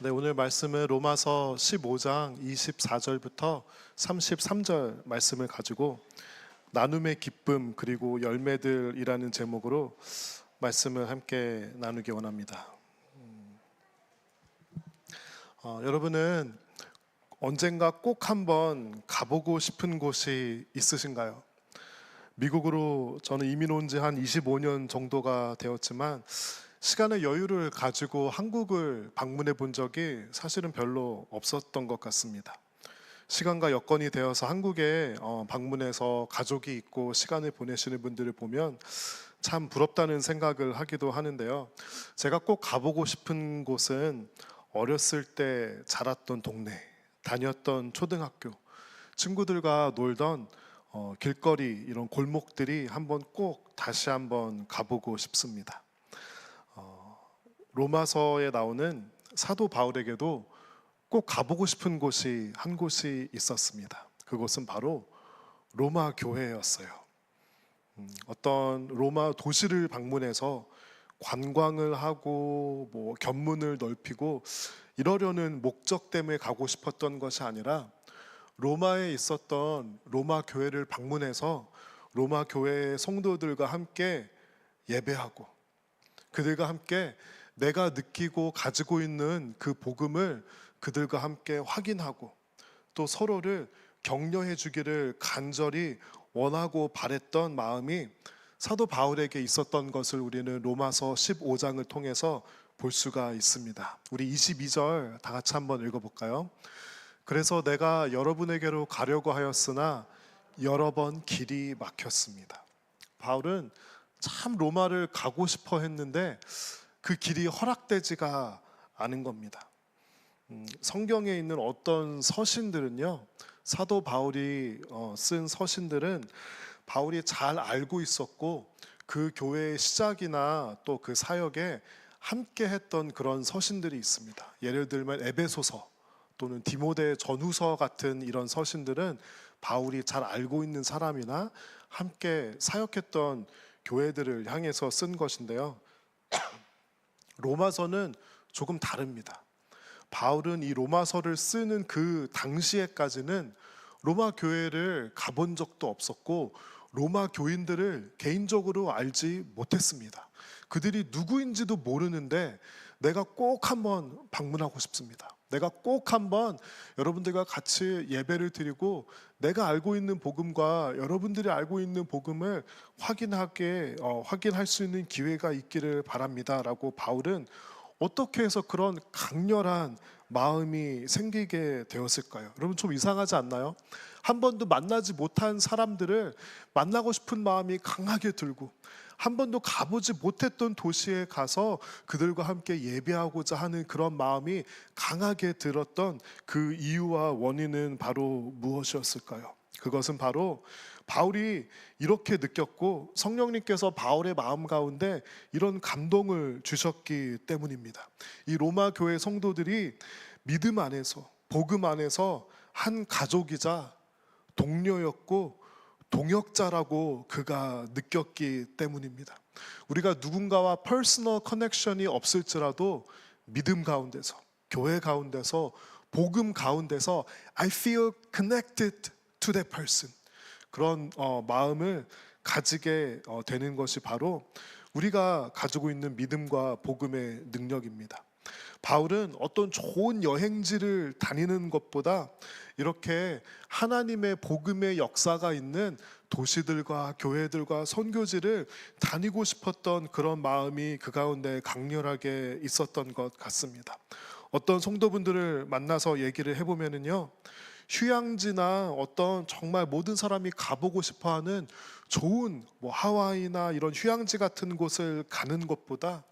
네, 오늘 말씀은 로마서 15장 24절부터 33절 말씀을 가지고 나눔의 기쁨 그리고 열매들이라는 제목으로 말씀을 함께 나누기 원합니다. 여러분은 언젠가 꼭 한번 가보고 싶은 곳이 있으신가요? 미국으로 저는 이민 온 지 한 25년 정도가 되었지만 시간의 여유를 가지고 한국을 방문해 본 적이 사실은 별로 없었던 것 같습니다. 시간과 여건이 되어서 한국에 방문해서 가족이 있고 시간을 보내시는 분들을 보면 참 부럽다는 생각을 하기도 하는데요. 제가 꼭 가보고 싶은 곳은 어렸을 때 자랐던 동네, 다녔던 초등학교, 친구들과 놀던 길거리 이런 골목들이 한번 꼭 다시 한번 가보고 싶습니다. 로마서에 나오는 사도 바울에게도 꼭 가보고 싶은 곳이 한 곳이 있었습니다. 그곳은 바로 로마 교회였어요. 어떤 로마 도시를 방문해서 관광을 하고 견문을 넓히고 이러려는 목적 때문에 가고 싶었던 것이 아니라 로마에 있었던 로마 교회를 방문해서 로마 교회의 성도들과 함께 예배하고 그들과 함께 내가 느끼고 가지고 있는 그 복음을 그들과 함께 확인하고 또 서로를 격려해 주기를 간절히 원하고 바랬던 마음이 사도 바울에게 있었던 것을 우리는 로마서 15장을 통해서 볼 수가 있습니다. 우리 22절 다 같이 한번 읽어볼까요? 그래서 내가 여러분에게로 가려고 하였으나 여러 번 길이 막혔습니다. 바울은 참 로마를 가고 싶어 했는데 그 길이 허락되지가 않은 겁니다. 성경에 있는 어떤 서신들은요, 사도 바울이 쓴 서신들은 바울이 잘 알고 있었고 그 교회의 시작이나 또 그 사역에 함께 했던 그런 서신들이 있습니다. 예를 들면 에베소서 또는 디모데 전후서 같은 이런 서신들은 바울이 잘 알고 있는 사람이나 함께 사역했던 교회들을 향해서 쓴 것인데요. 로마서는 조금 다릅니다. 바울은 이 로마서를 쓰는 그 당시에까지는 로마 교회를 가본 적도 없었고 로마 교인들을 개인적으로 알지 못했습니다. 그들이 누구인지도 모르는데 내가 꼭 한번 방문하고 싶습니다. 내가 꼭 한번 여러분들과 같이 예배를 드리고 내가 알고 있는 복음과 여러분들이 알고 있는 복음을 확인할 수 있는 기회가 있기를 바랍니다 라고 바울은 어떻게 해서 그런 강렬한 마음이 생기게 되었을까요? 여러분 좀 이상하지 않나요? 한 번도 만나지 못한 사람들을 만나고 싶은 마음이 강하게 들고 한 번도 가보지 못했던 도시에 가서 그들과 함께 예배하고자 하는 그런 마음이 강하게 들었던 그 이유와 원인은 바로 무엇이었을까요? 그것은 바로 바울이 이렇게 느꼈고 성령님께서 바울의 마음 가운데 이런 감동을 주셨기 때문입니다. 이 로마 교회 성도들이 믿음 안에서 복음 안에서 한 가족이자 동료였고 동역자라고 그가 느꼈기 때문입니다. 우리가 누군가와 퍼스널 커넥션이 없을지라도 믿음 가운데서 교회 가운데서 복음 가운데서 I feel connected to that person 그런 마음을 가지게 되는 것이 바로 우리가 가지고 있는 믿음과 복음의 능력입니다. 바울은 어떤 좋은 여행지를 다니는 것보다 이렇게 하나님의 복음의 역사가 있는 도시들과 교회들과 선교지를 다니고 싶었던 그런 마음이 그 가운데 강렬하게 있었던 것 같습니다. 어떤 성도분들을 만나서 얘기를 해보면요, 휴양지나 어떤 정말 모든 사람이 가보고 싶어하는 좋은 하와이나 이런 휴양지 같은 곳을 가는 것보다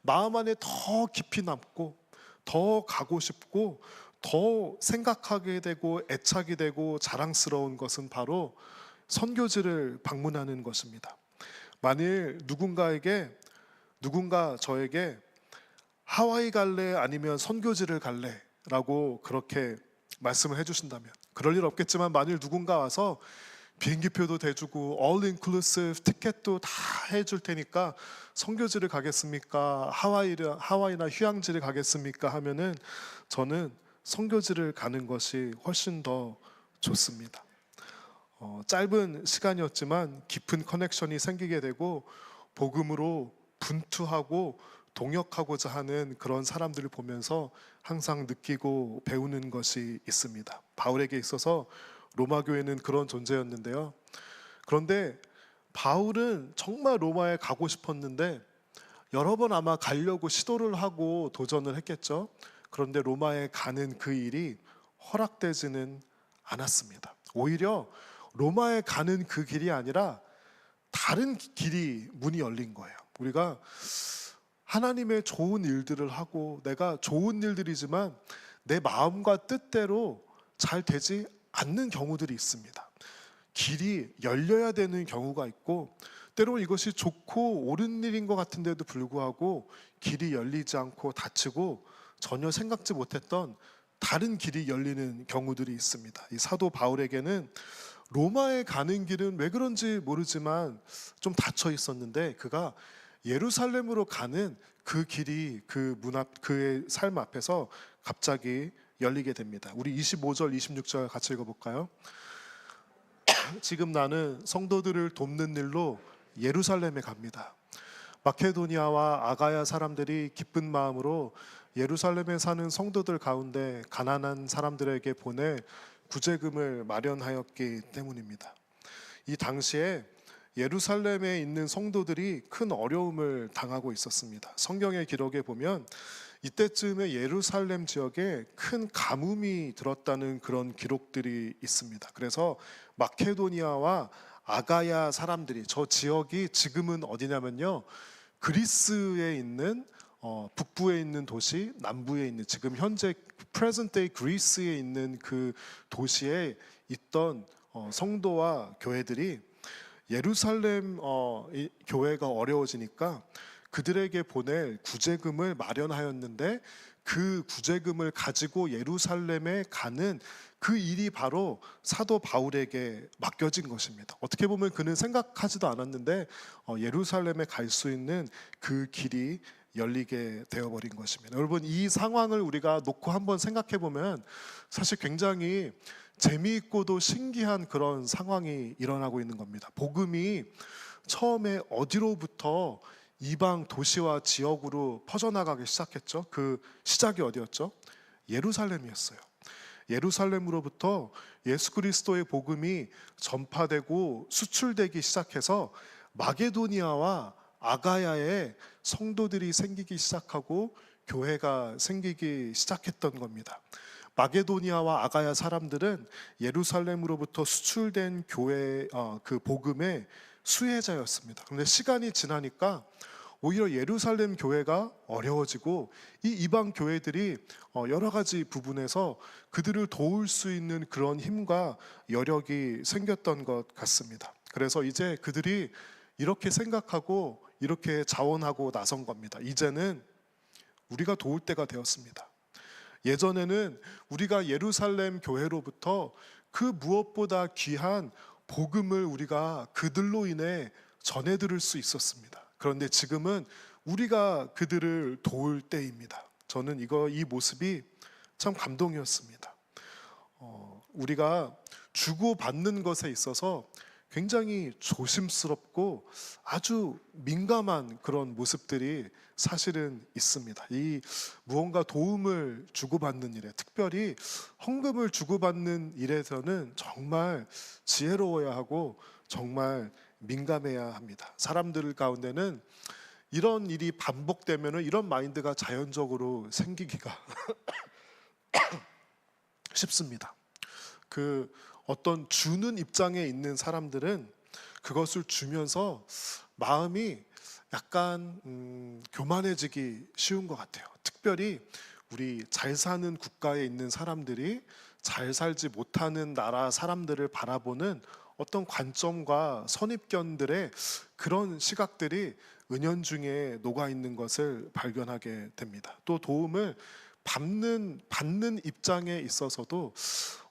마음 안에 더 깊이 남고 더 가고 싶고 더 생각하게 되고 애착이 되고 자랑스러운 것은 바로 선교지를 방문하는 것입니다. 만일 누군가 저에게 하와이 갈래 아니면 선교지를 갈래 라고 그렇게 말씀을 해주신다면, 그럴 일 없겠지만 만일 누군가 와서 비행기표도 대주고 all inclusive 티켓도 다 해줄 테니까 선교지를 가겠습니까? 하와이나 휴양지를 가겠습니까? 하면은 저는 선교지를 가는 것이 훨씬 더 좋습니다. 짧은 시간이었지만 깊은 커넥션이 생기게 되고 복음으로 분투하고 동역하고자 하는 그런 사람들을 보면서 항상 느끼고 배우는 것이 있습니다. 바울에게 있어서 로마 교회는 그런 존재였는데요. 그런데 바울은 정말 로마에 가고 싶었는데 여러 번 아마 가려고 시도를 하고 도전을 했겠죠. 그런데 로마에 가는 그 일이 허락되지는 않았습니다. 오히려 로마에 가는 그 길이 아니라 다른 길이 문이 열린 거예요. 우리가 하나님의 좋은 일들을 하고 내가 좋은 일들이지만 내 마음과 뜻대로 잘 되지 않는 경우들이 있습니다. 길이 열려야 되는 경우가 있고 때로 이것이 좋고 옳은 일인 것 같은데도 불구하고 길이 열리지 않고 닫히고 전혀 생각지 못했던 다른 길이 열리는 경우들이 있습니다. 이 사도 바울에게는 로마에 가는 길은 왜 그런지 모르지만 좀 닫혀 있었는데 그가 예루살렘으로 가는 그 길이 그 문 앞 그의 삶 앞에서 갑자기 열리게 됩니다. 우리 25절 26절 같이 읽어볼까요? 지금 나는 성도들을 돕는 일로 예루살렘에 갑니다. 마케도니아와 아가야 사람들이 기쁜 마음으로 예루살렘에 사는 성도들 가운데 가난한 사람들에게 보내 구제금을 마련하였기 때문입니다. 이 당시에 예루살렘에 있는 성도들이 큰 어려움을 당하고 있었습니다. 성경의 기록에 보면 이때쯤에 예루살렘 지역에 큰 가뭄이 들었다는 그런 기록들이 있습니다. 그래서 마케도니아와 아가야 사람들이 저 지역이 지금은 어디냐면요, 그리스에 있는 북부에 있는 도시, 남부에 있는 지금 현재 present day 그리스에 있는 그 도시에 있던 성도와 교회들이 예루살렘 이 교회가 어려워지니까 그들에게 보낼 구제금을 마련하였는데 그 구제금을 가지고 예루살렘에 가는 그 일이 바로 사도 바울에게 맡겨진 것입니다. 어떻게 보면 그는 생각하지도 않았는데 예루살렘에 갈 수 있는 그 길이 열리게 되어버린 것입니다. 여러분, 이 상황을 우리가 놓고 한번 생각해 보면 사실 굉장히 재미있고도 신기한 그런 상황이 일어나고 있는 겁니다. 복음이 처음에 어디로부터 이방 도시와 지역으로 퍼져나가기 시작했죠. 그 시작이 어디였죠? 예루살렘이었어요. 예루살렘으로부터 예수 그리스도의 복음이 전파되고 수출되기 시작해서 마게도니아와 아가야에 성도들이 생기기 시작하고 교회가 생기기 시작했던 겁니다. 마게도니아와 아가야 사람들은 예루살렘으로부터 수출된 교회 그 복음의 수혜자였습니다. 그런데 시간이 지나니까 오히려 예루살렘 교회가 어려워지고 이 이방 교회들이 여러 가지 부분에서 그들을 도울 수 있는 그런 힘과 여력이 생겼던 것 같습니다. 그래서 이제 그들이 이렇게 생각하고 이렇게 자원하고 나선 겁니다. 이제는 우리가 도울 때가 되었습니다. 예전에는 우리가 예루살렘 교회로부터 그 무엇보다 귀한 복음을 우리가 그들로 인해 전해 들을 수 있었습니다. 그런데 지금은 우리가 그들을 도울 때입니다. 저는 이 모습이 참 감동이었습니다. 우리가 주고받는 것에 있어서 굉장히 조심스럽고 아주 민감한 그런 모습들이 사실은 있습니다. 이 무언가 도움을 주고받는 일에, 특별히 헌금을 주고받는 일에서는 정말 지혜로워야 하고 정말 민감해야 합니다. 사람들 가운데는 이런 일이 반복되면 이런 마인드가 자연적으로 생기기가 쉽습니다. 그 어떤 주는 입장에 있는 사람들은 그것을 주면서 마음이 약간 교만해지기 쉬운 것 같아요. 특별히 우리 잘 사는 국가에 있는 사람들이 잘 살지 못하는 나라 사람들을 바라보는 어떤 관점과 선입견들의 그런 시각들이 은연중에 녹아 있는 것을 발견하게 됩니다. 또 도움을 받는 입장에 있어서도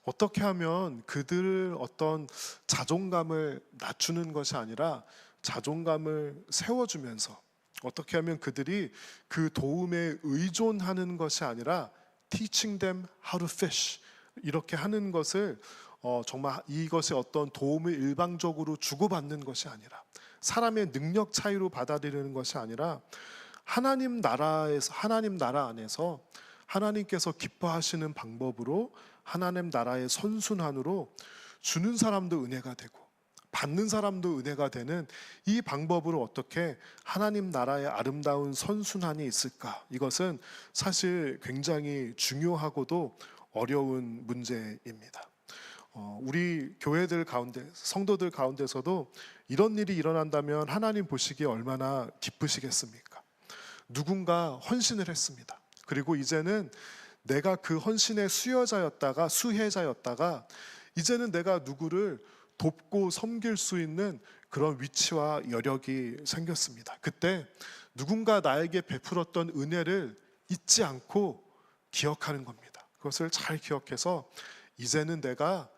어떻게 하면 그들 어떤 자존감을 낮추는 것이 아니라 자존감을 세워주면서 어떻게 하면 그들이 그 도움에 의존하는 것이 아니라 teaching them how to fish 이렇게 하는 것을 정말 이것이 어떤 도움을 일방적으로 주고받는 것이 아니라 사람의 능력 차이로 받아들이는 것이 아니라 하나님 나라 안에서 하나님께서 기뻐하시는 방법으로 하나님 나라의 선순환으로 주는 사람도 은혜가 되고 받는 사람도 은혜가 되는 이 방법으로 어떻게 하나님 나라의 아름다운 선순환이 있을까? 이것은 사실 굉장히 중요하고도 어려운 문제입니다. 우리 교회들 가운데, 성도들 가운데서도 이런 일이 일어난다면 하나님 보시기에 얼마나 기쁘시겠습니까? 누군가 헌신을 했습니다. 그리고 이제는 내가 그 헌신의 수혜자였다가 이제는 내가 누구를 돕고 섬길 수 있는 그런 위치와 여력이 생겼습니다. 그때 누군가 나에게 베풀었던 은혜를 잊지 않고 기억하는 겁니다. 그것을 잘 기억해서 이제는 내가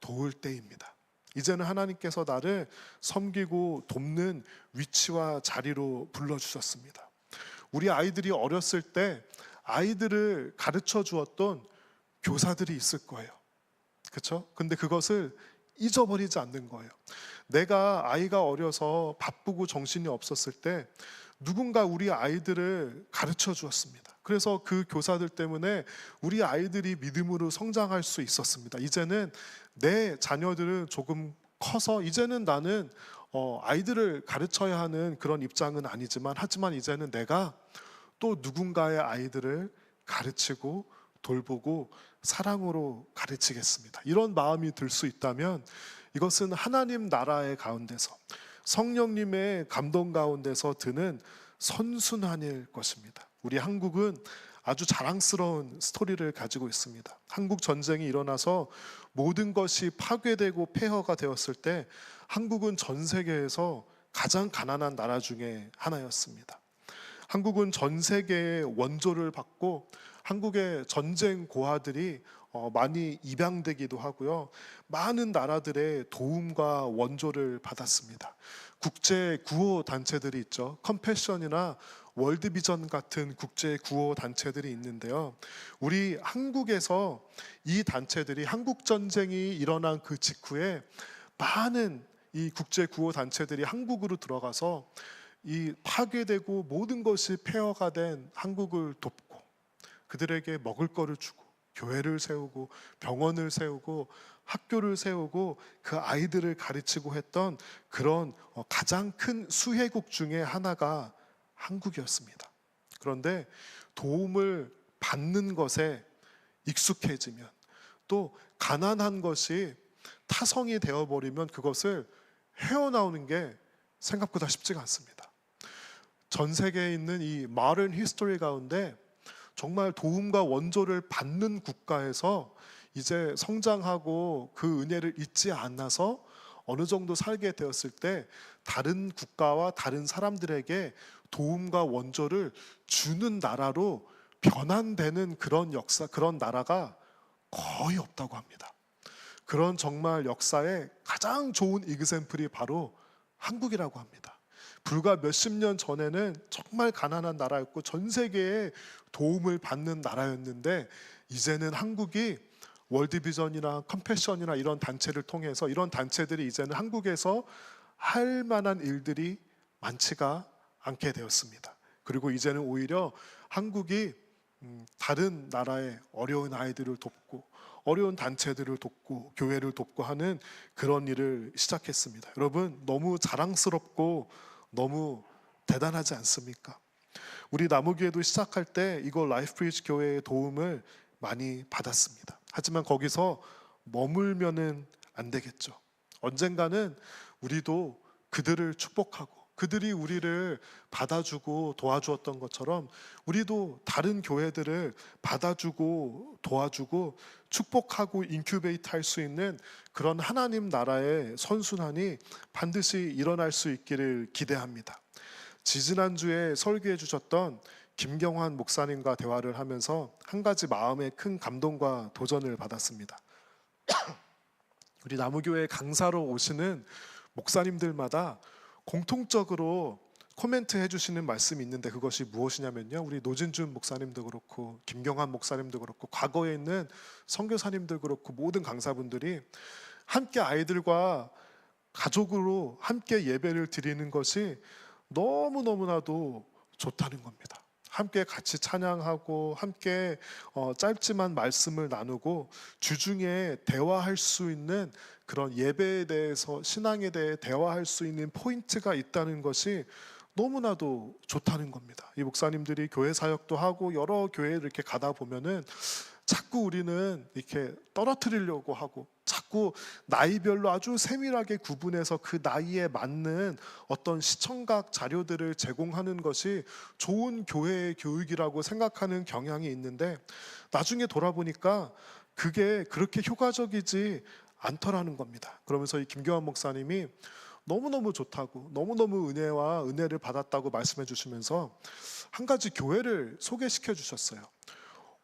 도울 때입니다. 이제는 하나님께서 나를 섬기고 돕는 위치와 자리로 불러주셨습니다. 우리 아이들이 어렸을 때 아이들을 가르쳐 주었던 교사들이 있을 거예요. 그렇죠? 근데 그것을 잊어버리지 않는 거예요. 내가 아이가 어려서 바쁘고 정신이 없었을 때 누군가 우리 아이들을 가르쳐 주었습니다. 그래서 그 교사들 때문에 우리 아이들이 믿음으로 성장할 수 있었습니다. 이제는 내 자녀들은 조금 커서 이제는 나는 아이들을 가르쳐야 하는 그런 입장은 아니지만 하지만 이제는 내가 또 누군가의 아이들을 가르치고 돌보고 사랑으로 가르치겠습니다. 이런 마음이 들 수 있다면 이것은 하나님 나라의 가운데서 성령님의 감동 가운데서 드는 선순환일 것입니다. 우리 한국은 아주 자랑스러운 스토리를 가지고 있습니다. 한국 전쟁이 일어나서 모든 것이 파괴되고 폐허가 되었을 때 한국은 전 세계에서 가장 가난한 나라 중에 하나였습니다. 한국은 전 세계의 원조를 받고 한국의 전쟁 고아들이 많이 입양되기도 하고요. 많은 나라들의 도움과 원조를 받았습니다. 국제 구호 단체들이 있죠. 컴패션이나 월드비전 같은 국제 구호 단체들이 있는데요. 우리 한국에서 이 단체들이 한국 전쟁이 일어난 그 직후에 많은 이 국제 구호 단체들이 한국으로 들어가서 이 파괴되고 모든 것이 폐허가 된 한국을 돕고 그들에게 먹을 거를 주고 교회를 세우고 병원을 세우고 학교를 세우고 그 아이들을 가르치고 했던 그런 가장 큰 수혜국 중에 하나가 한국이었습니다. 그런데 도움을 받는 것에 익숙해지면 또 가난한 것이 타성이 되어버리면 그것을 헤어나오는 게 생각보다 쉽지가 않습니다. 전 세계에 있는 이 modern history 가운데 정말 도움과 원조를 받는 국가에서 이제 성장하고 그 은혜를 잊지 않아서 어느 정도 살게 되었을 때 다른 국가와 다른 사람들에게 도움과 원조를 주는 나라로 변환되는 그런 역사, 그런 나라가 거의 없다고 합니다. 그런 정말 역사의 가장 좋은 이그샘플이 바로 한국이라고 합니다. 불과 몇십 년 전에는 정말 가난한 나라였고 전 세계에 도움을 받는 나라였는데 이제는 한국이 월드비전이나 컴패션이나 이런 단체를 통해서 이런 단체들이 이제는 한국에서 할 만한 일들이 많지가 않게 되었습니다. 그리고 이제는 오히려 한국이 다른 나라의 어려운 아이들을 돕고 어려운 단체들을 돕고 교회를 돕고 하는 그런 일을 시작했습니다. 여러분 너무 자랑스럽고 너무 대단하지 않습니까? 우리 나무교회도 시작할 때 이거 라이프브리지 교회의 도움을 많이 받았습니다. 하지만 거기서 머물면은 안 되겠죠. 언젠가는 우리도 그들을 축복하고 그들이 우리를 받아주고 도와주었던 것처럼 우리도 다른 교회들을 받아주고 도와주고 축복하고 인큐베이트 할 수 있는 그런 하나님 나라의 선순환이 반드시 일어날 수 있기를 기대합니다. 지지난주에 설교해 주셨던 김경환 목사님과 대화를 하면서 한 가지 마음에 큰 감동과 도전을 받았습니다. 우리 나무교회 강사로 오시는 목사님들마다 공통적으로 코멘트 해주시는 말씀이 있는데, 그것이 무엇이냐면요, 우리 노진준 목사님도 그렇고 김경환 목사님도 그렇고 과거에 있는 선교사님들 그렇고 모든 강사분들이 함께 아이들과 가족으로 함께 예배를 드리는 것이 너무너무나도 좋다는 겁니다. 함께 같이 찬양하고 함께 짧지만 말씀을 나누고 주중에 대화할 수 있는 그런 예배에 대해서, 신앙에 대해 대화할 수 있는 포인트가 있다는 것이 너무나도 좋다는 겁니다. 이 목사님들이 교회 사역도 하고 여러 교회를 이렇게 가다 보면은 자꾸 우리는 이렇게 떨어뜨리려고 하고, 자꾸 나이별로 아주 세밀하게 구분해서 그 나이에 맞는 어떤 시청각 자료들을 제공하는 것이 좋은 교회의 교육이라고 생각하는 경향이 있는데, 나중에 돌아보니까 그게 그렇게 효과적이지 않더라는 겁니다. 그러면서 이 김경환 목사님이 너무너무 좋다고, 너무너무 은혜와 은혜를 받았다고 말씀해 주시면서 한 가지 교회를 소개시켜 주셨어요.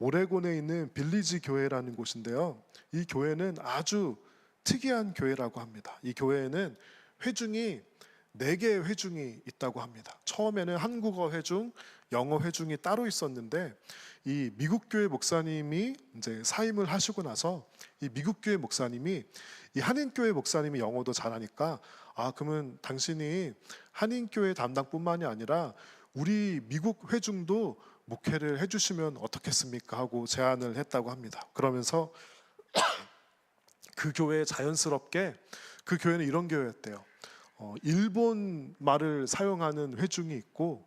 오레곤에 있는 빌리지 교회라는 곳인데요, 이 교회는 아주 특이한 교회라고 합니다. 이 교회에는 회중이 4개의 회중이 있다고 합니다. 처음에는 한국어 회중, 영어 회중이 따로 있었는데, 이 미국 교회 목사님이 이제 사임을 하시고 나서 이 미국 교회 목사님이 이 한인 교회 목사님이 영어도 잘하니까, 그러면 당신이 한인 교회 담당뿐만이 아니라 우리 미국 회중도 목회를 해주시면 어떻겠습니까 하고 제안을 했다고 합니다. 그러면서 그 교회에 자연스럽게, 그 교회는 이런 교회였대요. 일본 말을 사용하는 회중이 있고,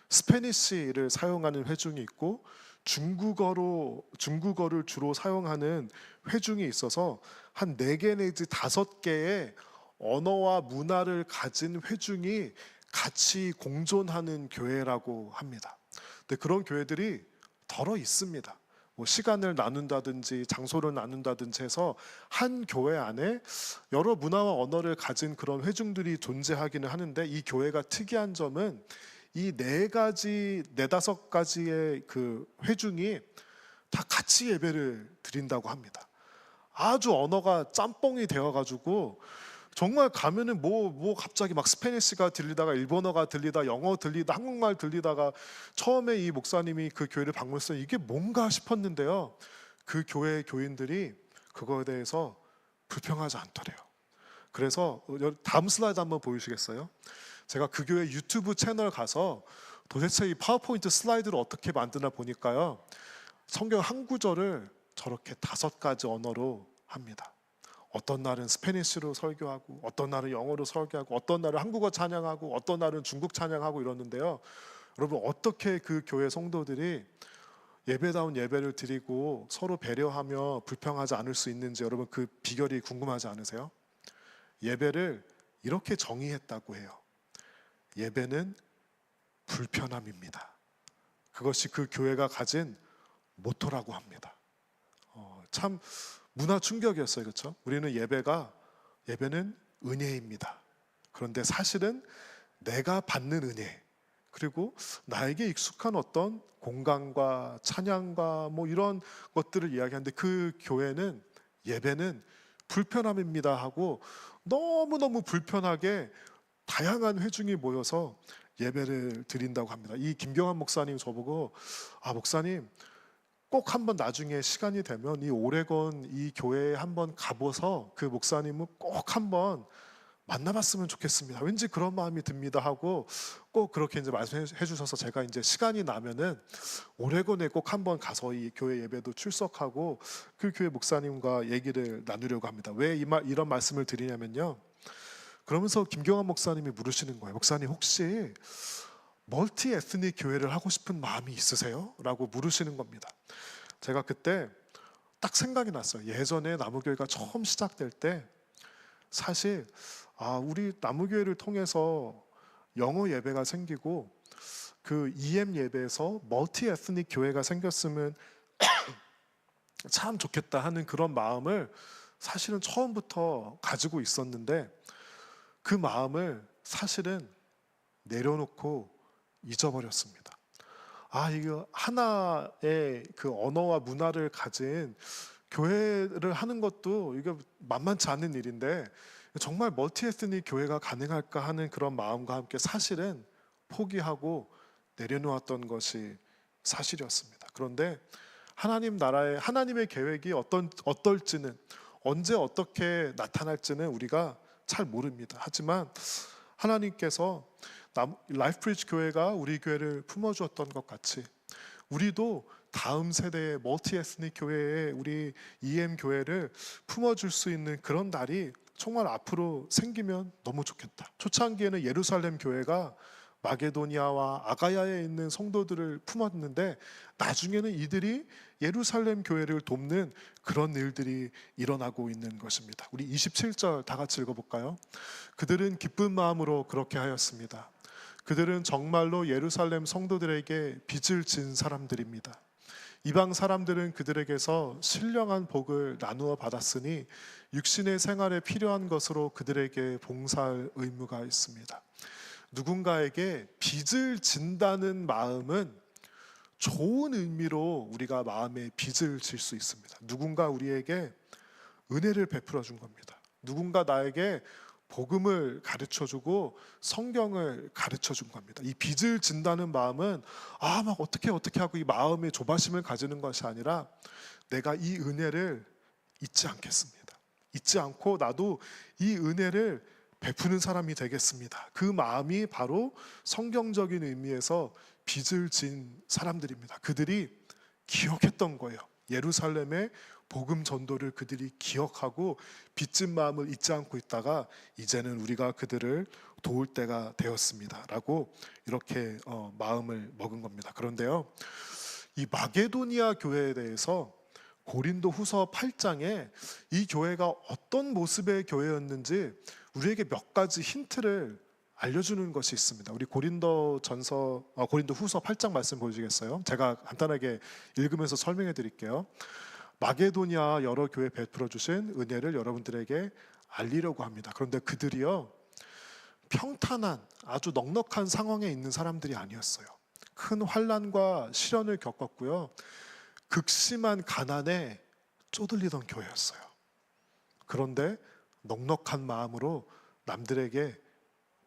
스페니쉬를 사용하는 회중이 있고, 중국어를 주로 사용하는 회중이 있어서 한 4개 내지 5개의 언어와 문화를 가진 회중이 같이 공존하는 교회라고 합니다. 근데 그런 교회들이 덜어 있습니다. 뭐 시간을 나눈다든지 장소를 나눈다든지 해서 한 교회 안에 여러 문화와 언어를 가진 그런 회중들이 존재하기는 하는데, 이 교회가 특이한 점은 이 4가지, 4-5가지의 그 회중이 다 같이 예배를 드린다고 합니다. 아주 언어가 짬뽕이 되어가지고 정말 가면은 뭐 갑자기 막 스페니쉬가 들리다가 일본어가 들리다, 영어 들리다, 한국말 들리다가, 처음에 이 목사님이 그 교회를 방문했어요. 이게 뭔가 싶었는데요, 그 교회 교인들이 그거에 대해서 불평하지 않더래요. 그래서 다음 슬라이드 한번 보여주시겠어요? 제가 그 교회 유튜브 채널 가서 도대체 이 파워포인트 슬라이드를 어떻게 만드나 보니까요, 성경 한 구절을 저렇게 5가지 언어로 합니다. 어떤 날은 스페니쉬로 설교하고, 어떤 날은 영어로 설교하고, 어떤 날은 한국어 찬양하고, 어떤 날은 중국 찬양하고 이러는데요, 여러분 어떻게 그 교회 성도들이 예배다운 예배를 드리고 서로 배려하며 불평하지 않을 수 있는지, 여러분 그 비결이 궁금하지 않으세요? 예배를 이렇게 정의했다고 해요. 예배는 불편함입니다. 그것이 그 교회가 가진 모토라고 합니다. 참 문화 충격이었어요. 그렇죠? 우리는 예배는 은혜입니다. 그런데 사실은 내가 받는 은혜, 그리고 나에게 익숙한 어떤 공간과 찬양과 뭐 이런 것들을 이야기하는데, 그 교회는 예배는 불편함입니다 하고 너무너무 불편하게 다양한 회중이 모여서 예배를 드린다고 합니다. 이 김경환 목사님 저보고, 목사님 꼭 한번 나중에 시간이 되면 이 오레곤 이 교회에 한번 가보서 그 목사님은 꼭 한번 만나봤으면 좋겠습니다. 왠지 그런 마음이 듭니다 하고 꼭 그렇게 이제 말씀해 주셔서, 제가 이제 시간이 나면은 오레곤에 꼭 한번 가서 이 교회 예배도 출석하고 그 교회 목사님과 얘기를 나누려고 합니다. 왜 이런 말씀을 드리냐면요, 그러면서 김경환 목사님이 물으시는 거예요. 목사님 혹시 멀티 에스닉 교회를 하고 싶은 마음이 있으세요? 라고 물으시는 겁니다. 제가 그때 딱 생각이 났어요. 예전에 나무교회가 처음 시작될 때 사실 우리 나무교회를 통해서 영어 예배가 생기고 그 EM 예배에서 멀티 에스닉 교회가 생겼으면 참 좋겠다 하는 그런 마음을 사실은 처음부터 가지고 있었는데, 그 마음을 사실은 내려놓고 잊어버렸습니다. 이거 하나의 그 언어와 문화를 가진 교회를 하는 것도 이게 만만치 않은 일인데 정말 멀티 에스닉 교회가 가능할까 하는 그런 마음과 함께 사실은 포기하고 내려놓았던 것이 사실이었습니다. 그런데 하나님 나라의 하나님의 계획이 어떨지는, 언제 어떻게 나타날지는 우리가 잘 모릅니다. 하지만 하나님께서 라이프 브리지 교회가 우리 교회를 품어주었던 것 같이 우리도 다음 세대의 멀티 에스닉 교회에 우리 EM 교회를 품어줄 수 있는 그런 날이 정말 앞으로 생기면 너무 좋겠다. 초창기에는 예루살렘 교회가 마게도니아와 아가야에 있는 성도들을 품었는데 나중에는 이들이 예루살렘 교회를 돕는 그런 일들이 일어나고 있는 것입니다. 우리 27절 다 같이 읽어볼까요? 그들은 기쁜 마음으로 그렇게 하였습니다. 그들은 정말로 예루살렘 성도들에게 빚을 진 사람들입니다. 이방 사람들은 그들에게서 신령한 복을 나누어 받았으니 육신의 생활에 필요한 것으로 그들에게 봉사할 의무가 있습니다. 누군가에게 빚을 진다는 마음은 좋은 의미로 우리가 마음에 빚을 질 수 있습니다. 누군가 우리에게 은혜를 베풀어 준 겁니다. 누군가 나에게 복음을 가르쳐 주고 성경을 가르쳐 준 겁니다. 이 빚을 진다는 마음은 막 어떻게 하고 이 마음의 조바심을 가지는 것이 아니라 내가 이 은혜를 잊지 않겠습니다. 잊지 않고 나도 이 은혜를 베푸는 사람이 되겠습니다. 그 마음이 바로 성경적인 의미에서 빚을 진 사람들입니다. 그들이 기억했던 거예요. 예루살렘의 복음 전도를 그들이 기억하고 빚진 마음을 잊지 않고 있다가 이제는 우리가 그들을 도울 때가 되었습니다 라고 이렇게 마음을 먹은 겁니다. 그런데요, 이 마게도니아 교회에 대해서 고린도 후서 8장에 이 교회가 어떤 모습의 교회였는지 우리에게 몇 가지 힌트를 알려주는 것이 있습니다. 우리 고린도 후서 8장 말씀 보여주시겠어요? 제가 간단하게 읽으면서 설명해 드릴게요. 마게도니아 여러 교회 베풀어 주신 은혜를 여러분들에게 알리려고 합니다. 그런데 그들이요, 평탄한 아주 넉넉한 상황에 있는 사람들이 아니었어요. 큰 환난과 시련을 겪었고요, 극심한 가난에 쪼들리던 교회였어요. 그런데 넉넉한 마음으로 남들에게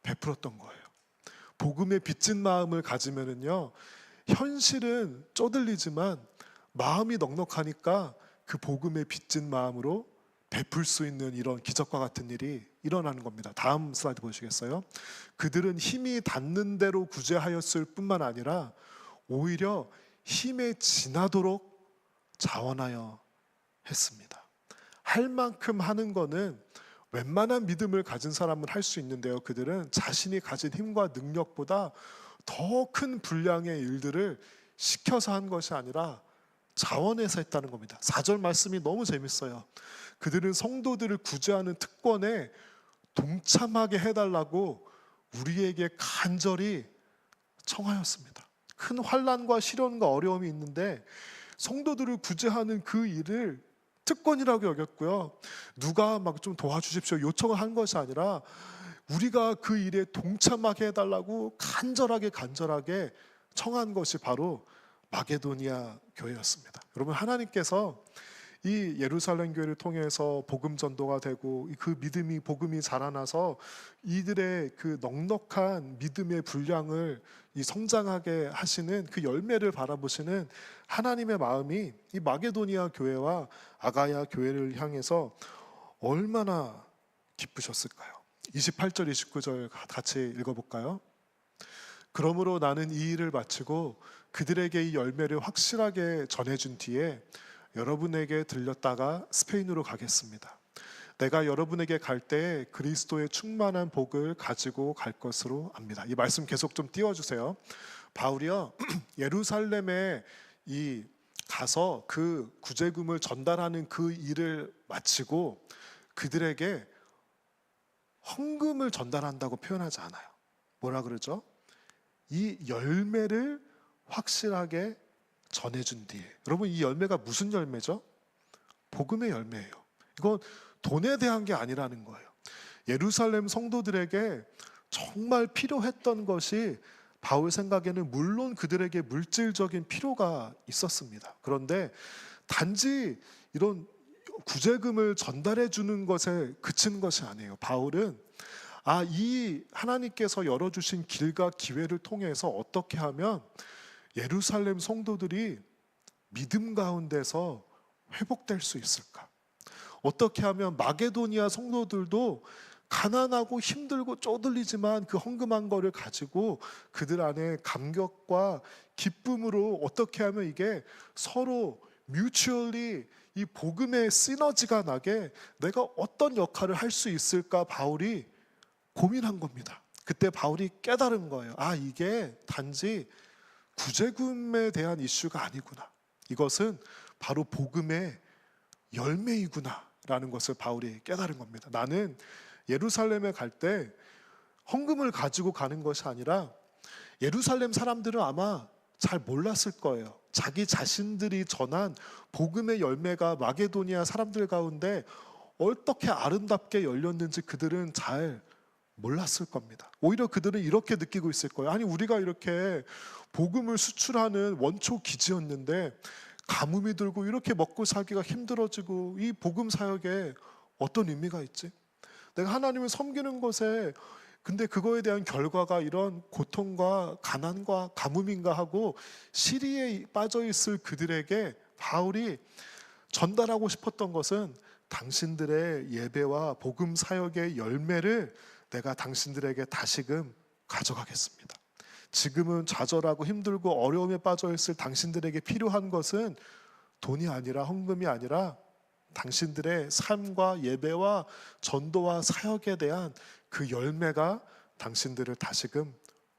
베풀었던 거예요. 복음에 빚진 마음을 가지면은요, 현실은 쪼들리지만 마음이 넉넉하니까 그 복음에 빚진 마음으로 베풀 수 있는 이런 기적과 같은 일이 일어나는 겁니다. 다음 슬라이드 보시겠어요? 그들은 힘이 닿는 대로 구제하였을 뿐만 아니라 오히려 힘에 지나도록 자원하여 했습니다. 할 만큼 하는 거는 웬만한 믿음을 가진 사람은 할 수 있는데요, 그들은 자신이 가진 힘과 능력보다 더 큰 분량의 일들을 시켜서 한 것이 아니라 자원해서 했다는 겁니다. 4절 말씀이 너무 재밌어요. 그들은 성도들을 구제하는 특권에 동참하게 해달라고 우리에게 간절히 청하였습니다. 큰 환난과 시련과 어려움이 있는데 성도들을 구제하는 그 일을 특권이라고 여겼고요, 누가 막 좀 도와주십시오 요청을 한 것이 아니라 우리가 그 일에 동참하게 해달라고 간절하게 청한 것이 바로 마게도니아 교회였습니다. 여러분, 하나님께서 이 예루살렘 교회를 통해서 복음 전도가 되고 그 복음이 자라나서 이들의 그 넉넉한 믿음의 분량을 성장하게 하시는 그 열매를 바라보시는 하나님의 마음이 이 마게도니아 교회와 아가야 교회를 향해서 얼마나 기쁘셨을까요? 28절 29절 같이 읽어볼까요? 그러므로 나는 이 일을 마치고 그들에게 이 열매를 확실하게 전해준 뒤에 여러분에게 들렸다가 스페인으로 가겠습니다. 내가 여러분에게 갈 때 그리스도의 충만한 복을 가지고 갈 것으로 압니다. 이 말씀 계속 좀 띄워주세요. 바울이요, 예루살렘에 가서 그 구제금을 전달하는 그 일을 마치고 그들에게 헌금을 전달한다고 표현하지 않아요. 뭐라 그러죠? 이 열매를 확실하게 전해준 뒤에. 여러분, 이 열매가 무슨 열매죠? 복음의 열매예요. 이건 돈에 대한 게 아니라는 거예요. 예루살렘 성도들에게 정말 필요했던 것이 바울 생각에는 물론 그들에게 물질적인 필요가 있었습니다. 그런데 단지 이런 구제금을 전달해 주는 것에 그친 것이 아니에요. 바울은 이 하나님께서 열어주신 길과 기회를 통해서 어떻게 하면 예루살렘 성도들이 믿음 가운데서 회복될 수 있을까? 어떻게 하면 마게도니아 성도들도 가난하고 힘들고 쪼들리지만 그 헌금한 거를 가지고 그들 안에 감격과 기쁨으로 어떻게 하면 이게 서로 뮤추얼리 이 복음의 시너지가 나게 내가 어떤 역할을 할 수 있을까 바울이 고민한 겁니다. 그때 바울이 깨달은 거예요. 이게 단지 구제금에 대한 이슈가 아니구나. 이것은 바로 복음의 열매이구나 라는 것을 바울이 깨달은 겁니다. 나는 예루살렘에 갈 때 헌금을 가지고 가는 것이 아니라 예루살렘 사람들은 아마 잘 몰랐을 거예요. 자기 자신들이 전한 복음의 열매가 마게도니아 사람들 가운데 어떻게 아름답게 열렸는지 그들은 잘 몰랐을 겁니다. 오히려 그들은 이렇게 느끼고 있을 거예요. 우리가 이렇게 복음을 수출하는 원초 기지였는데 가뭄이 들고 이렇게 먹고 살기가 힘들어지고 이 복음 사역에 어떤 의미가 있지? 내가 하나님을 섬기는 것에 근데 그거에 대한 결과가 이런 고통과 가난과 가뭄인가 하고 시리에 빠져 있을 그들에게 바울이 전달하고 싶었던 것은 당신들의 예배와 복음 사역의 열매를 내가 당신들에게 다시금 가져가겠습니다. 지금은 좌절하고 힘들고 어려움에 빠져 있을 당신들에게 필요한 것은 돈이 아니라 헌금이 아니라 당신들의 삶과 예배와 전도와 사역에 대한 그 열매가 당신들을 다시금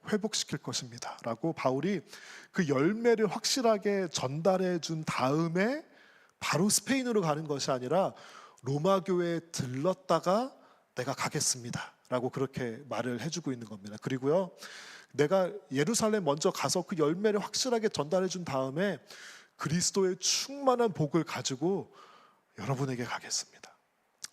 회복시킬 것입니다 라고 바울이 그 열매를 확실하게 전달해 준 다음에 바로 스페인으로 가는 것이 아니라 로마 교회에 들렀다가 내가 가겠습니다 라고 그렇게 말을 해주고 있는 겁니다. 그리고요, 내가 예루살렘 먼저 가서 그 열매를 확실하게 전달해 준 다음에 그리스도의 충만한 복을 가지고 여러분에게 가겠습니다.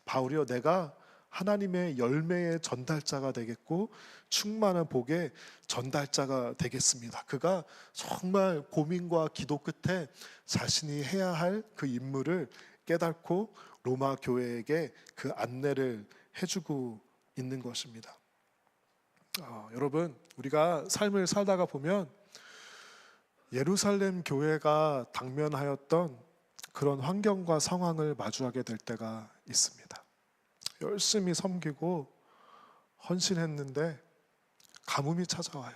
바울이요, 내가 하나님의 열매의 전달자가 되겠고 충만한 복의 전달자가 되겠습니다. 그가 정말 고민과 기도 끝에 자신이 해야 할 그 임무를 깨닫고 로마 교회에게 그 안내를 해주고 있는 것입니다. 여러분, 우리가 삶을 살다가 보면 예루살렘 교회가 당면하였던 그런 환경과 상황을 마주하게 될 때가 있습니다. 열심히 섬기고 헌신했는데 가뭄이 찾아와요.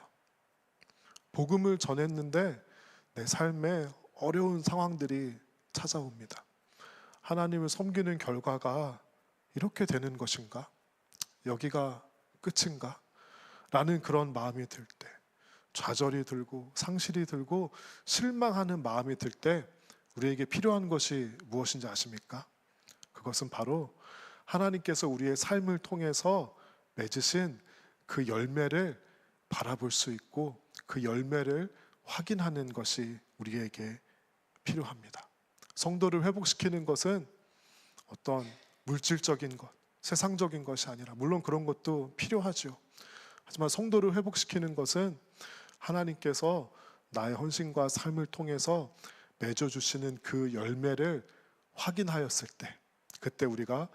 복음을 전했는데 내 삶에 어려운 상황들이 찾아옵니다. 하나님을 섬기는 결과가 이렇게 되는 것인가? 여기가 끝인가? 라는 그런 마음이 들 때, 좌절이 들고 상실이 들고 실망하는 마음이 들 때 우리에게 필요한 것이 무엇인지 아십니까? 그것은 바로 하나님께서 우리의 삶을 통해서 맺으신 그 열매를 바라볼 수 있고 그 열매를 확인하는 것이 우리에게 필요합니다. 성도를 회복시키는 것은 어떤 물질적인 것, 세상적인 것이 아니라 물론 그런 것도 필요하죠. 하지만 성도를 회복시키는 것은 하나님께서 나의 헌신과 삶을 통해서 맺어주시는 그 열매를 확인하였을 때, 그때 우리가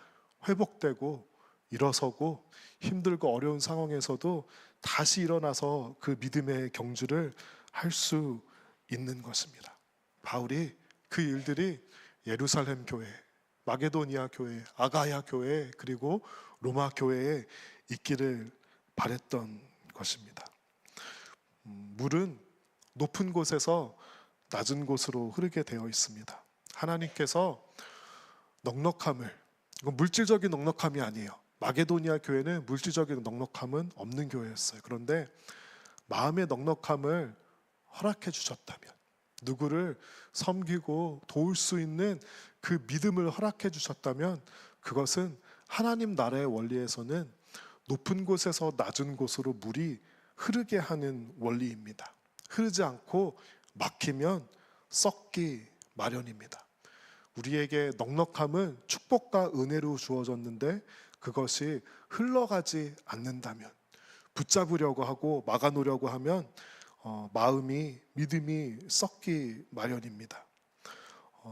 회복되고 일어서고 힘들고 어려운 상황에서도 다시 일어나서 그 믿음의 경주를 할 수 있는 것입니다. 바울이 그 일들이 예루살렘 교회, 마게도니아 교회, 아가야 교회, 그리고 로마 교회에 있기를 바랬던 것입니다. 물은 높은 곳에서 낮은 곳으로 흐르게 되어 있습니다. 하나님께서 넉넉함을, 이건 물질적인 넉넉함이 아니에요. 마게도니아 교회는 물질적인 넉넉함은 없는 교회였어요. 그런데 마음의 넉넉함을 허락해 주셨다면, 누구를 섬기고 도울 수 있는 그 믿음을 허락해 주셨다면, 그것은 하나님 나라의 원리에서는 높은 곳에서 낮은 곳으로 물이 흐르게 하는 원리입니다. 흐르지 않고 막히면 썩기 마련입니다. 우리에게 넉넉함은 축복과 은혜로 주어졌는데 그것이 흘러가지 않는다면, 붙잡으려고 하고 막아놓으려고 하면 마음이 믿음이 썩기 마련입니다.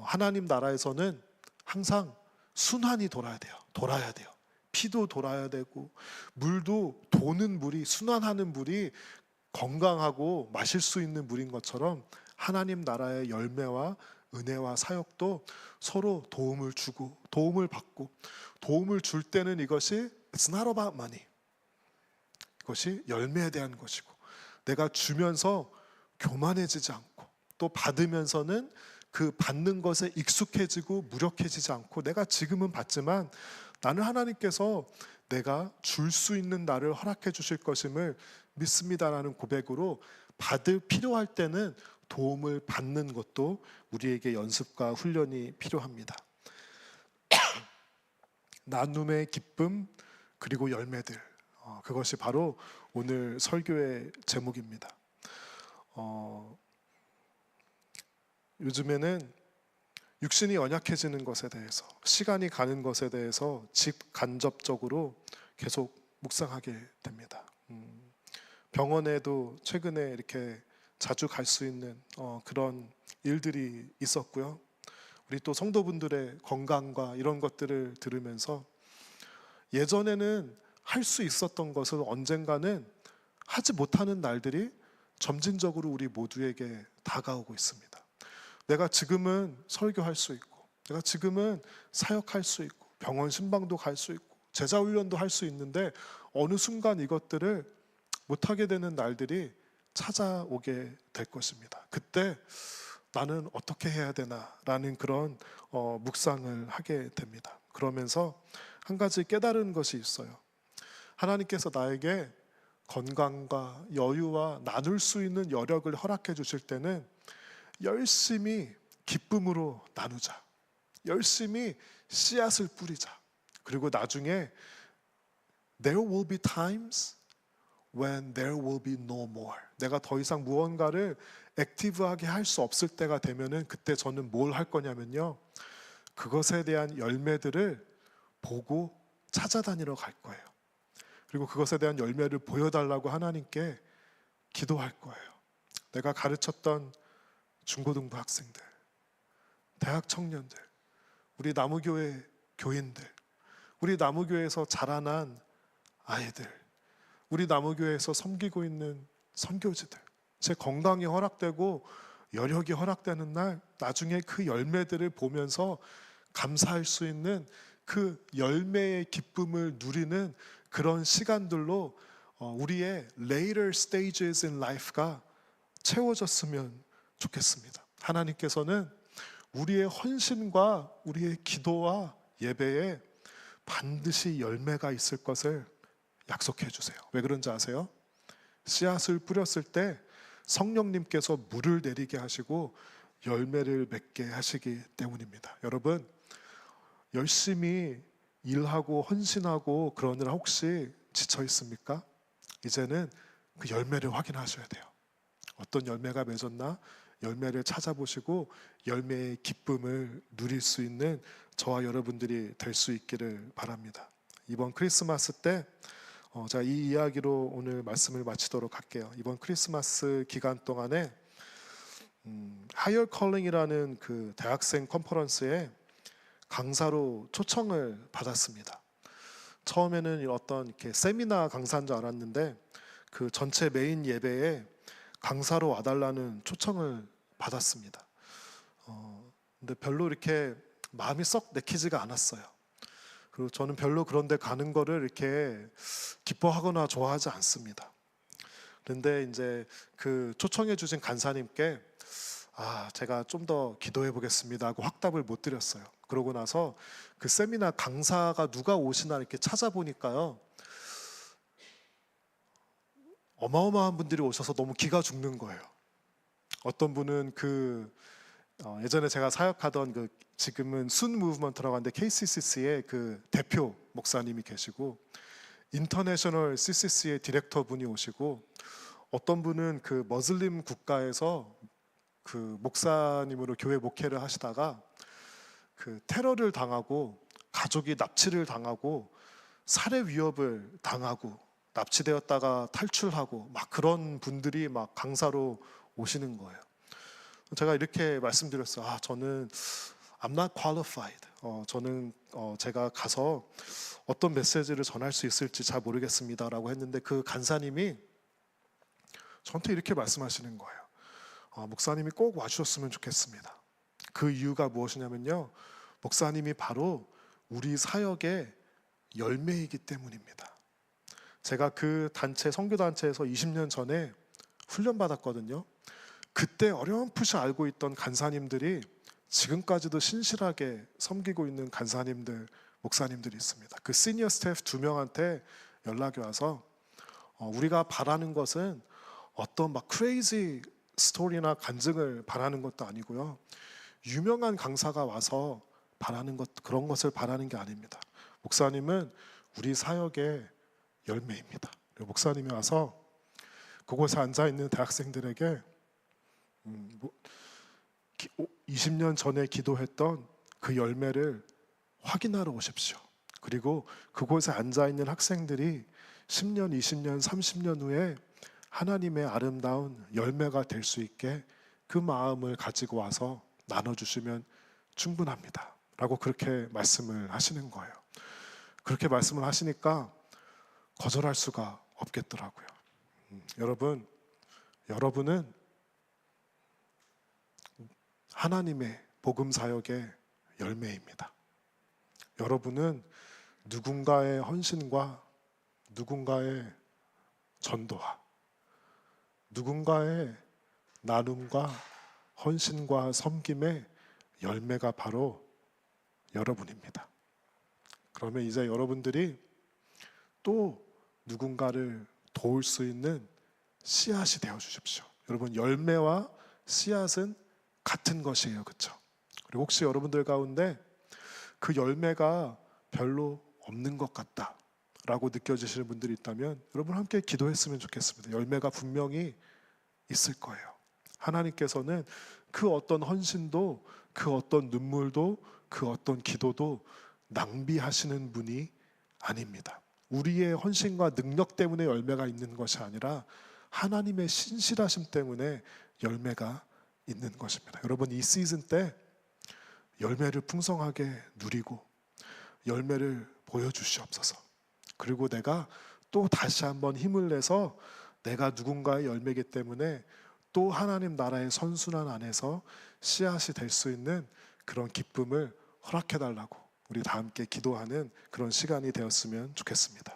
하나님 나라에서는 항상 순환이 돌아야 돼요. 돌아야 돼요. 피도 돌아야 되고 물도 도는 물이 순환하는 물이 건강하고 마실 수 있는 물인 것처럼 하나님 나라의 열매와 은혜와 사역도 서로 도움을 주고 도움을 받고 도움을 줄 때는 이것이 It's not about money. 이것이 열매에 대한 것이고 내가 주면서 교만해지지 않고 또 받으면서는 그 받는 것에 익숙해지고 무력해지지 않고 내가 지금은 받지만 나는 하나님께서 내가 줄 수 있는 나를 허락해 주실 것임을 믿습니다라는 고백으로 받을 필요할 때는 도움을 받는 것도 우리에게 연습과 훈련이 필요합니다. 나눔의 기쁨 그리고 열매들 그것이 바로 오늘 설교의 제목입니다. 요즘에는 육신이 연약해지는 것에 대해서 시간이 가는 것에 대해서 직간접적으로 계속 묵상하게 됩니다. 병원에도 최근에 이렇게 자주 갈 수 있는 그런 일들이 있었고요. 우리 또 성도분들의 건강과 이런 것들을 들으면서 예전에는 할 수 있었던 것을 언젠가는 하지 못하는 날들이 점진적으로 우리 모두에게 다가오고 있습니다. 내가 지금은 설교할 수 있고 내가 지금은 사역할 수 있고 병원 신방도 갈 수 있고 제자훈련도 할 수 있는데 어느 순간 이것들을 못하게 되는 날들이 찾아오게 될 것입니다. 그때 나는 어떻게 해야 되나라는 그런 묵상을 하게 됩니다. 그러면서 한 가지 깨달은 것이 있어요. 하나님께서 나에게 건강과 여유와 나눌 수 있는 여력을 허락해 주실 때는 열심히 기쁨으로 나누자. 열심히 씨앗을 뿌리자. 그리고 나중에 There will be times when there will be no more. 내가 더 이상 무언가를 액티브하게 할 수 없을 때가 되면은 그때 저는 뭘 할 거냐면요. 그것에 대한 열매들을 보고 찾아다니러 갈 거예요. 그리고 그것에 대한 열매를 보여달라고 하나님께 기도할 거예요. 내가 가르쳤던 중고등부 학생들, 대학 청년들, 우리 나무교회 교인들, 우리 나무교회에서 자라난 아이들, 우리 나무교회에서 섬기고 있는 선교지들, 제 건강이 허락되고 여력이 허락되는 날 나중에 그 열매들을 보면서 감사할 수 있는 그 열매의 기쁨을 누리는 그런 시간들로 우리의 later stages in life가 채워졌으면 좋겠습니다. 하나님께서는 우리의 헌신과 우리의 기도와 예배에 반드시 열매가 있을 것을 약속해 주세요. 왜 그런지 아세요? 씨앗을 뿌렸을 때 성령님께서 물을 내리게 하시고 열매를 맺게 하시기 때문입니다. 여러분 열심히 일하고 헌신하고 그러느라 혹시 지쳐 있습니까? 이제는 그 열매를 확인하셔야 돼요. 어떤 열매가 맺었나? 열매를 찾아보시고 열매의 기쁨을 누릴 수 있는 저와 여러분들이 될 수 있기를 바랍니다. 이번 크리스마스 때 자, 이 이야기로 오늘 말씀을 마치도록 할게요. 이번 크리스마스 기간 동안에 하이어 컬링이라는 그 대학생 컨퍼런스에 강사로 초청을 받았습니다. 처음에는 어떤 이렇게 세미나 강사인 줄 알았는데 그 전체 메인 예배에 강사로 와달라는 초청을 받았습니다. 근데 별로 이렇게 마음이 썩 내키지가 않았어요. 그리고 저는 별로 그런데 가는 거를 이렇게 기뻐하거나 좋아하지 않습니다. 그런데 이제 그 초청해 주신 간사님께 제가 좀 더 기도해 보겠습니다 하고 확답을 못 드렸어요. 그러고 나서 그 세미나 강사가 누가 오시나 이렇게 찾아보니까요. 어마어마한 분들이 오셔서 너무 기가 죽는 거예요. 어떤 분은 예전에 제가 사역하던 그 지금은 순 무브먼트라고 하는데 KCCC의 그 대표 목사님이 계시고 인터내셔널 CCC의 디렉터 분이 오시고 어떤 분은 그 머슬림 국가에서 그 목사님으로 교회 목회를 하시다가 그 테러를 당하고 가족이 납치를 당하고 살해 위협을 당하고 납치되었다가 탈출하고 막 그런 분들이 막 강사로 오시는 거예요. 제가 이렇게 말씀드렸어요. 저는 I'm not qualified. 저는 제가 가서 어떤 메시지를 전할 수 있을지 잘 모르겠습니다라고 했는데 그 간사님이 저한테 이렇게 말씀하시는 거예요. 목사님이 꼭 와주셨으면 좋겠습니다. 그 이유가 무엇이냐면요, 목사님이 바로 우리 사역의 열매이기 때문입니다. 제가 그 단체, 선교단체에서 20년 전에 훈련받았거든요. 그때 어렴풋이 알고 있던 간사님들이 지금까지도 신실하게 섬기고 있는 간사님들, 목사님들이 있습니다. 그 시니어 스태프 2명한테 연락이 와서 우리가 바라는 것은 어떤 막 크레이지 스토리나 간증을 바라는 것도 아니고요, 유명한 강사가 와서 바라는 것, 그런 것을 바라는 게 아닙니다. 목사님은 우리 사역의 열매입니다. 목사님이 와서 그곳에 앉아 있는 대학생들에게 20년 전에 기도했던 그 열매를 확인하러 오십시오. 그리고 그곳에 앉아 있는 학생들이 10년, 20년, 30년 후에 하나님의 아름다운 열매가 될 수 있게 그 마음을 가지고 와서 나눠주시면 충분합니다. 라고 그렇게 말씀을 하시는 거예요. 그렇게 말씀을 하시니까 거절할 수가 없겠더라고요. 여러분은 하나님의 복음 사역의 열매입니다. 여러분은 누군가의 헌신과 누군가의 전도와 누군가의 나눔과 헌신과 섬김의 열매가 바로 여러분입니다. 그러면 이제 여러분들이 또 누군가를 도울 수 있는 씨앗이 되어 주십시오. 여러분, 열매와 씨앗은 같은 것이에요. 그렇죠? 그리고 혹시 여러분들 가운데 그 열매가 별로 없는 것 같다 라고 느껴지시는 분들이 있다면 여러분 함께 기도했으면 좋겠습니다. 열매가 분명히 있을 거예요. 하나님께서는 그 어떤 헌신도, 그 어떤 눈물도, 그 어떤 기도도 낭비하시는 분이 아닙니다. 우리의 헌신과 능력 때문에 열매가 있는 것이 아니라 하나님의 신실하심 때문에 열매가 있는 것입니다. 여러분, 이 시즌 때 열매를 풍성하게 누리고 열매를 보여주시옵소서. 그리고 내가 또 다시 한번 힘을 내서 내가 누군가의 열매이기 때문에 또 하나님 나라의 선순환 안에서 씨앗이 될 수 있는 그런 기쁨을 허락해 달라고 우리 다 함께 기도하는 그런 시간이 되었으면 좋겠습니다.